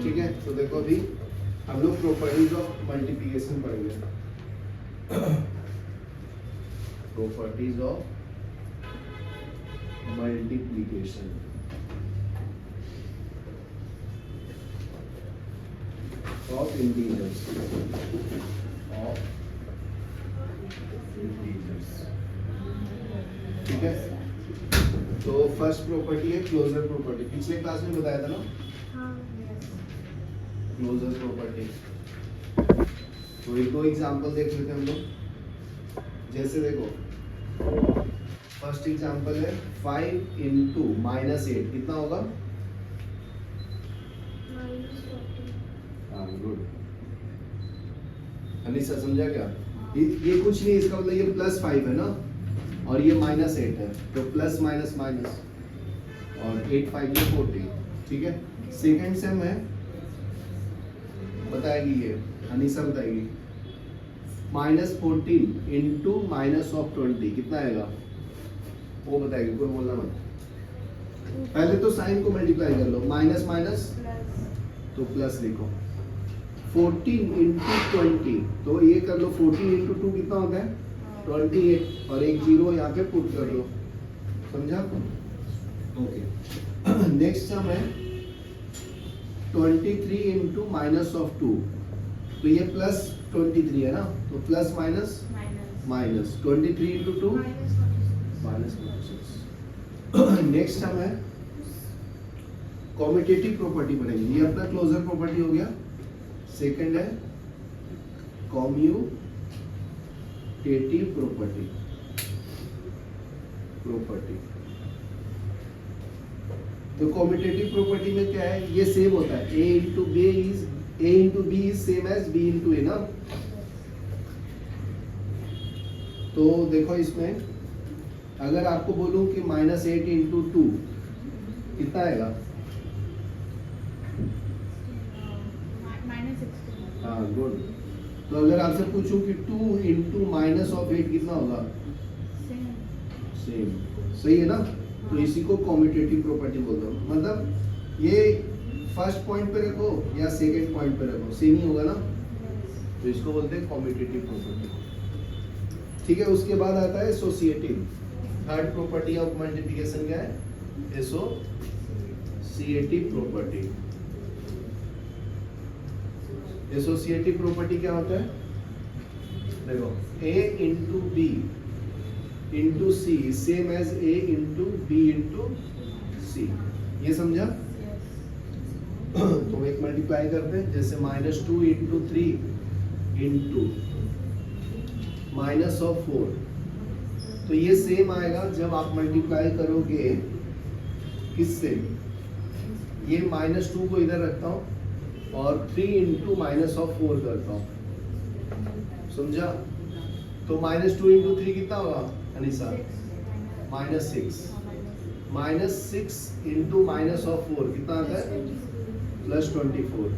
ठीक है, तो देखो अभी हम लोग प्रॉपर्टीज ऑफ मल्टीप्लिकेशन पढ़ेंगे। Properties of multiplication of integers, ठीक है। तो फर्स्ट प्रॉपर्टी है क्लोजर प्रॉपर्टी, पिछले क्लास में बताया था ना, क्लोजर प्रॉपर्टी। तो एक दो एग्जांपल देख लेते हैं हम लोग। जैसे देखो फर्स्ट एग्जांपल है 5 इंटू -8 कितना होगा? हाँ गुड, अनिशा समझा क्या? ये कुछ नहीं, इसका मतलब ये +5 है ना, और ये -8 है, तो प्लस माइनस माइनस, और 8 5 ये 40, ठीक है। सेकंड सेम है, बताएगी ये अनिशा बताएगी। -14 इंटू -20 कितना आएगा? वो बताएगी, कोई बोलना मत। पहले तो साइन को मल्टीप्लाई कर लो, माइनस माइनस तो प्लस लिखो। 14 इंटू 20, तो ये कर लो, 14 इंटू 2 कितना होता है? 28, और एक जीरो यहाँ पे पुट कर दो, समझा? ओके। नेक्स्ट सम है 23 इंटू -2, तो ये +23 है ना, तो plus minus minus 23 into 2 -6। Next sum है कॉम्यूटेटिव प्रॉपर्टी बनेगी, ये अपना क्लोजर प्रॉपर्टी हो गया। सेकंड है कॉम्यूटेटिव प्रॉपर्टी, तो कॉम्यूटेटिव प्रॉपर्टी में क्या है, ये सेम होता है, a into b is same as b into a ना। तो देखो इसमें अगर आपको बोलूं कि -8 इंटू 2 कितना आएगा? हाँ गुड। तो अगर आपसे पूछूं कि 2 इंटू -8 कितना होगा? सेम, सही है ना। तो इसी को कॉम्यूटेटिव प्रॉपर्टी बोलते हैं, मतलब ये फर्स्ट पॉइंट पे रखो या सेकंड पॉइंट पे रखो, सेम ही होगा ना, तो इसको बोलते हैं कॉम्यूटेटिव प्रॉपर्टी, ठीक है। उसके बाद आता है associative. Third property of multiplication क्या है? Associative property. एसोसिएटिव प्रॉपर्टी क्या होता है? देखो a into B into C same as a into B into C, ये समझा? तो एक मल्टीप्लाई करते हैं, जैसे -2 इंटू 3 इंटू -4, तो ये सेम आएगा जब आप मल्टीप्लाई करोगे किससे? ये -2 को इधर रखता हूँ और 3 इंटू -4 करता हूँ, समझा? तो -2 इंटू 3 कितना होगा अनिशा? -6। -6 इंटू -4 कितना आता है? +24।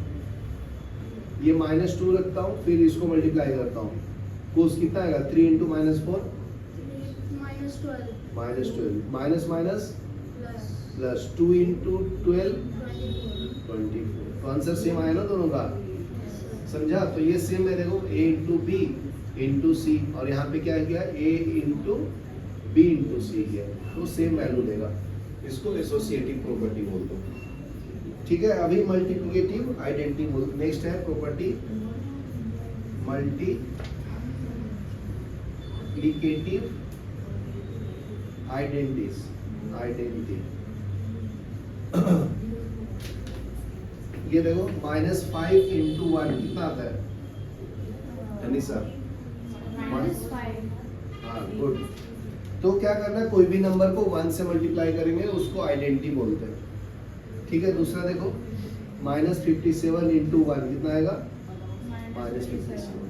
ये -2 रखता हूँ, फिर इसको मल्टीप्लाई करता हूँ, कोस कितना आएगा? 3 into -4 -12, minus minus plus 2 into 12 24। तो आंसर सेम आया ना दोनों का, समझा? तो ये सेम है, देखो a इंटू बी इंटू सी, और यहाँ पे क्या किया? a इंटू बी इंटू सी किया, तो सेम वैल्यू देगा। इसको एसोसिएटिव प्रॉपर्टी बोलते हैं, ठीक है। अभी मल्टीप्लिकेटिव आइडेंटिटी बोलते। नेक्स्ट है प्रॉपर्टी मल्टीप्लिकेटिव आइडेंटिटी। ये देखो -5 इंटू 1 कितना आता है अनिशा? -5। हाँ गुड। तो क्या करना है, कोई भी नंबर को 1 से मल्टीप्लाई करेंगे उसको आइडेंटिटी बोलते हैं, ठीक है। दूसरा देखो -57 इंटू 1 कितना आएगा? -57,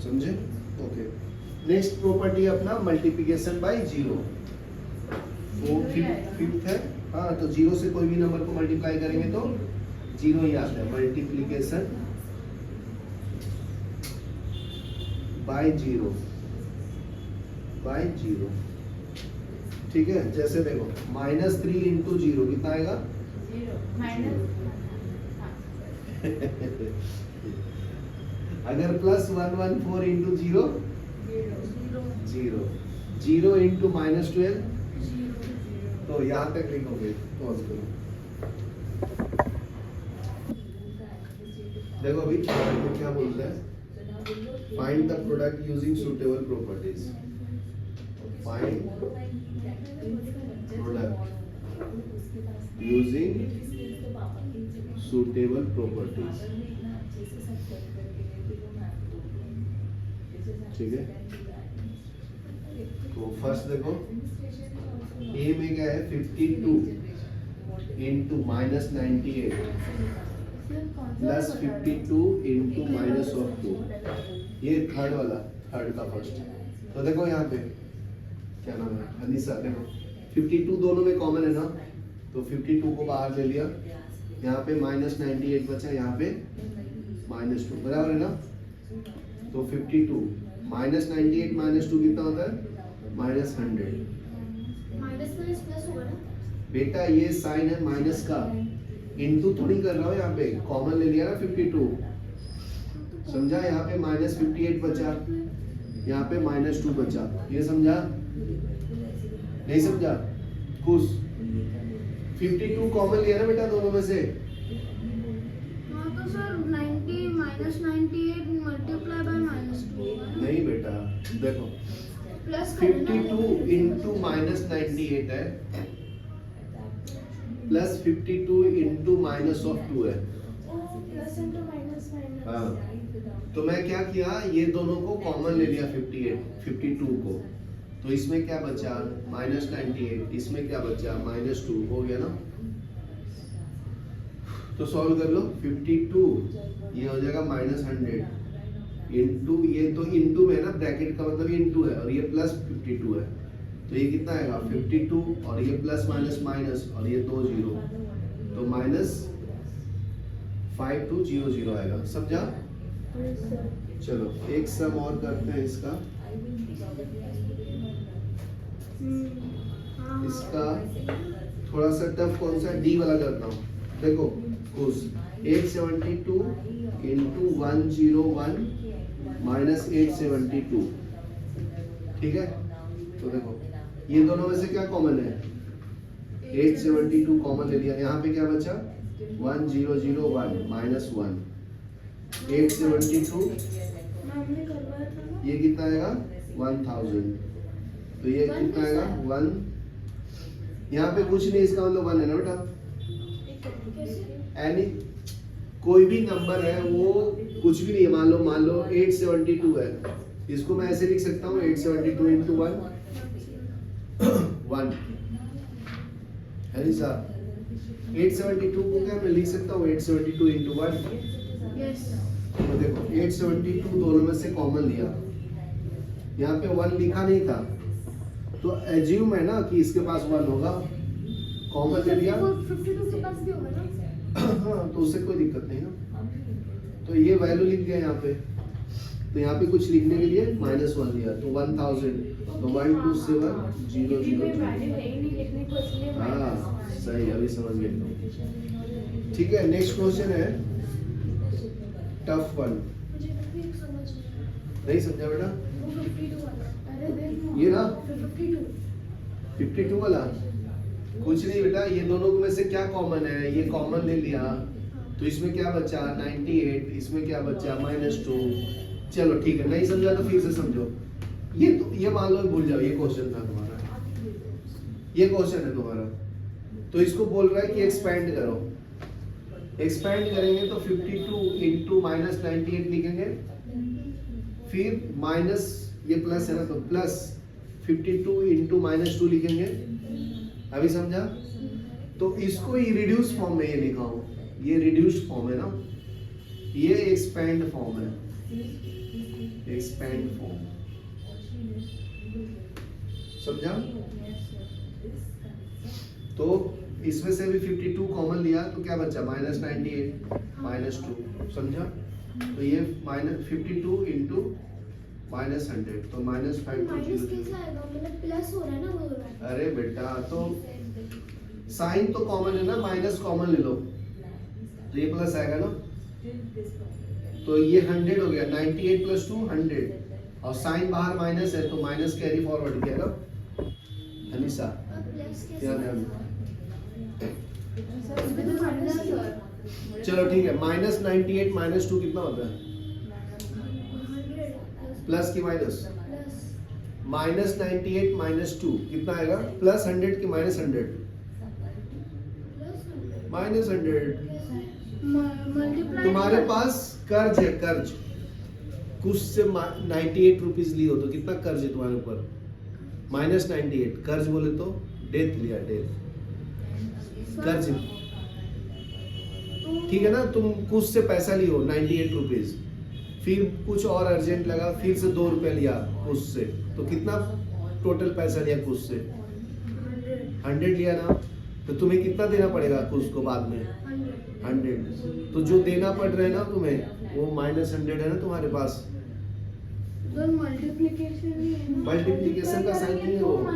समझे? ओके। नेक्स्ट प्रॉपर्टी अपना मल्टीप्लिकेशन बाय 0, वो फिफ्थ है। हाँ, तो 0 से कोई भी नंबर को मल्टीप्लाई करेंगे तो 0 ही आता है। मल्टीप्लिकेशन बाय 0, ठीक है। जैसे देखो -3 इंटू 0 कितना आएगा? अगर +114 इंटू 0 0 0 इंटू -12 तो यहाँ तक लिखोगे। पॉज करो, देखो अभी क्या बोलता है, find the product using suitable properties. Find product using suitable properties. ठीक है, तो फर्स्ट देखो ए में क्या है 52 इंटू -98 प्लस 52 इंटू -2, ये थर्ड वाला, थर्ड का फर्स्ट। तो देखो यहाँ पे क्या नाम है अनिसा, देखो 52 दोनों में कॉमन है ना, तो 52 को बाहर ले लिया, यहाँ पे -98 बचा, यहाँ पे -2, बराबर है ना। तो 52 -98 -2 कितना होता है -100। माइनस माइनस प्लस होगा ना। बेटा ये साइन है माइनस का, इनटू थोड़ी कर रहा हूँ, यहाँ पे कॉमन ले लिया ना 52, समझा। यहाँ पे -58 बचा, यहाँ पे -2 बचा, ये समझा नहीं समझा खुश। 52 कॉमन लिया ना बेटा दोनों में से। हाँ तो सर 90 -98 मल्टीप्लाई बाय -2 नहीं बेटा देखो प्लस 52 इंटू -98 है, प्लस 52 इंटू -2 है। Plus into minus minus. हाँ, तो मैं क्या किया, ये दोनों को कॉमन ले लिया 52 को, तो इसमें क्या बचा -98, इसमें क्या बचा -2, हो गया ना। तो सॉल्व कर लो, 52 ये हो जाएगा -100 इंटू, ये तो इंटू में है ना, ब्रैकेट का मतलब इंटू है, और ये प्लस 52 है, तो ये कितना आएगा 52, और ये प्लस माइनस माइनस, और ये 2 0, तो -5200 आएगा, समझा। चलो एक सम और करते हैं इसका। इसका थोड़ा सा टफ कौन सा, डी वाला करता हूँ। देखो उस 872 इंटू 101 -872, ठीक है। तो देखो ये दोनों में से क्या कॉमन है, 872 कॉमन ले लिया, यहाँ पे क्या बचा 1001 -1, 872 हमने करवाया था ना। ये कितना आएगा 1000, तो ये कितना आएगा 1, यहाँ पे कुछ नहीं, इसका मतलब 1 है ना बेटा। एनी कोई भी नंबर है वो कुछ भी नहीं है, मान लो 872 है, इसको मैं ऐसे लिख सकता हूँ 872 इंटू 1 है सर। 872 को क्या मैं लिख सकता हूँ 872 इंटू 1। यस। तो देखो 872 दोनों में से कॉमन लिया, यहाँ पे 1 लिखा नहीं था, तो एज्यूम है ना कि इसके पास 1 होगा, कॉमन ले लिया। 52 के पास भी होगा ना। हाँ, तो उससे कोई दिक्कत नहीं ना, तो ये वैल्यू लिख दिया यहाँ पे, तो यहाँ पे कुछ लिखने के लिए -1 लिया, तो 1000, तो 12700। हाँ सही, अभी समझ गए। ठीक है, नेक्स्ट क्वेश्चन है टफ वन। नहीं समझा बेटा, ये ना 52 वाला कुछ नहीं बेटा, ये दोनों में से क्या कॉमन है, ये कॉमन ले लिया, तो इसमें क्या बचा 98, इसमें क्या बचा -2। चलो ठीक है, नहीं समझा तो फिर से समझो। ये मान लो भूल जाओ, ये क्वेश्चन था तुम्हारा, ये क्वेश्चन है तुम्हारा, तो इसको बोल रहा है कि एक्सपैंड करो। एक्सपैंड करेंगे तो 52 इंटू -98 लिखेंगे, फिर माइनस, ये प्लस है ना, तो प्लस 52 इंटू -2 लिखेंगे। अभी समझा। तो इसको ही रिड्यूस फॉर्म में ये लिखा हूं, ये रिड्यूस्ड फॉर्म है ना, ये एक्सपैंड फॉर्म है, एक्सपैंड फॉर्म, समझा। तो इसमें से भी 52 कॉमन लिया, तो क्या बचा -98 -2, समझा। तो ये -52 इंटू -100, तो माइनस -5200। कैसे आएगा, मतलब प्लस हो रहा है ना वो। अरे बेटा, तो साइन तो कॉमन है ना, माइनस कॉमन ले लो, तो ये प्लस आएगा ना, तो ये 100 हो गया, 98 प्लस 2 100, और साइन बाहर माइनस है तो माइनस कैरी फॉरवर्ड किया ना अनिशा, प्लस क्या ध्यान। कैसे चलो ठीक है, माइनस 98 माइनस 2 कितना होता है, 100 प्लस की माइनस, प्लस माइनस 98 माइनस 2 कितना आएगा, प्लस 100 की माइनस 100, माइनस 100। मल्टीप्लाई तुम्हारे पास कर्ज है, कर्ज कुछ से 98 रुपीज ली हो तो कितना कर्ज है तुम्हारे ऊपर, माइनस 98, कर्ज बोले तो डेथ लिया, डेथ कर्ज, ठीक है ना। तुम कुछ से पैसा ली हो 98 रुपीज, फिर कुछ और अर्जेंट लगा, फिर से 2 रुपए लिया कुछ से, तो कितना टोटल पैसा लिया कुछ से, 100 लिया ना, तो तुम्हें कितना देना पड़ेगा कुछ को बाद में, 100। तो जो देना पड़ रहा है ना तुम्हें वो माइनस 100 है ना तुम्हारे पास। मल्टीप्लिकेशन का साइन नहीं हो,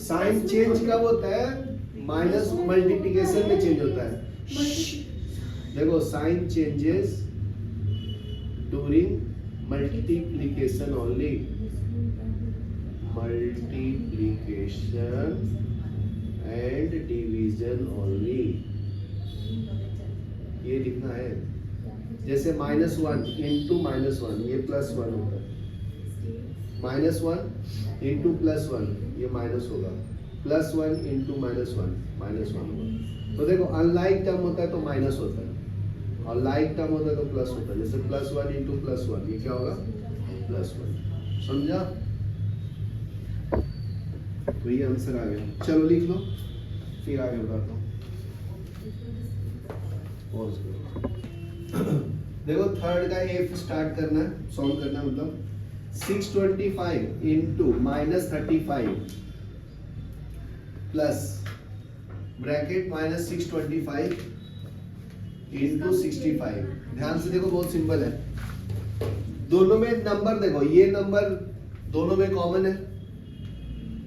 साइन चेंज कब होता है, माइनस मल्टीप्लिकेशन में चेंज होता है। देखो sign changes during multiplication only, multiplication and division only, ये लिखना है। जैसे -1 इंटू -1 ये +1 होता है, -1 इंटू +1 ये माइनस होगा, +1 इंटू -1 -1 होगा। तो देखो अनलाइक टर्म होता है तो माइनस होता है, और लाइक टर्म होता है तो प्लस होता है। जैसे +1 इंटू +1 ये क्या होगा, +1। समझा, तो ये आंसर आ गया। चलो लिख लो, फिर आगे बताता हूँ। पॉज करो। देखो थर्ड का एफ स्टार्ट करना है, सॉल्व करना है, मतलब 625 इंटू -35 प्लस ब्रैकेट -625 इंटू 65। ध्यान से देखो, बहुत सिंपल है। दोनों में नंबर देखो, ये नंबर दोनों में कॉमन है,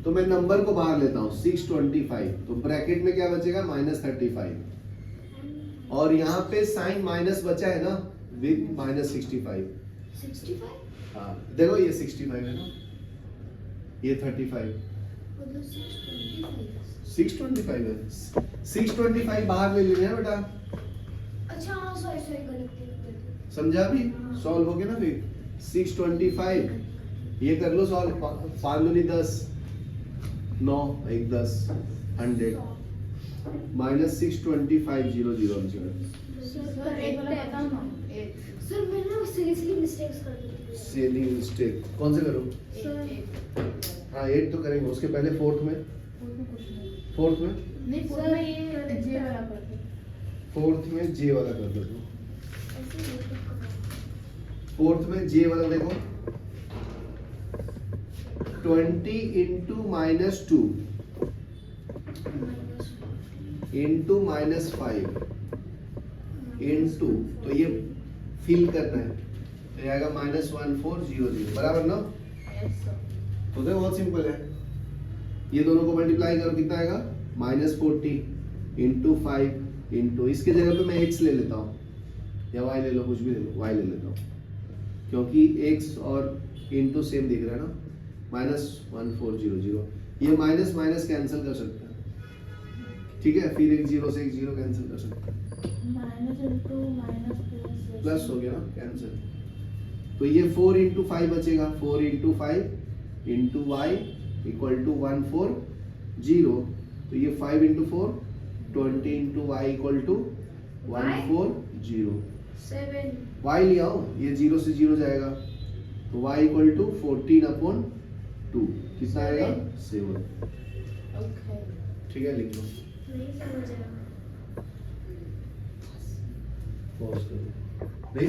तो मैं नंबर को बाहर लेता हूँ 625, तो ब्रैकेट में क्या बचेगा -35, और यहाँ पे साइन माइनस बचा है ना विद -65। 65 हाँ देखो ये 65 है ना, ये 35, मतलब 625 625 है, 625 बाहर ले लेना है बेटा। अच्छा हाँ सॉरी गलत। समझा भी, सॉल्व हो गया ना। फिर 625 ये कर लो सॉल्व, 5 दूनी 10, 9 1 10 100 -625 0 0 सर मैं ना सीरियसली मिस्टेक्स कर देती हूँ। सेलिंग मिस्टेक कौन से करो, सर हाँ 8 तो करेंगे, उसके पहले फोर्थ में नहीं सर, ये जे वाला कर दो। फोर्थ में जे वाला कर दो। ऐसे नहीं करना। फोर्थ में जे वाला देखो, 20 इंटू -2 इंटू -5 इंटू, तो ये फिल करना है, तो ये आएगा -1400, बराबर ना। Yes sir. तो देखो बहुत सिंपल है, ये दोनों को मल्टीप्लाई करो, कितना आएगा -40 इंटू 5 इंटू, इसके जगह पे मैं x ले लेता हूँ, या y ले लो, कुछ भी ले लो, y ले लेता हूँ, क्योंकि x और इंटू सेम दिख रहा है ना, -1400। ये माइनस माइनस कैंसिल कर सकते हैं, ठीक है, फिर एक 0 से एक 0 कैंसिल कर सकते हैं, माइनस इंटू माइनस प्लस हो गया ना कैंसिल। तो ये 4 इंटू 5 बचेगा, 4 into 5 into y equal to 140, तो ये 5 into 4 20 into y equal to 140। 7 y लिया हो, ये 0 से 0 जाएगा, तो y इक्वल टू 14/2 कितना आएगा 7। ओके। ठीक है, लिख लो, नहीं समझ आया। पॉज करो। नहीं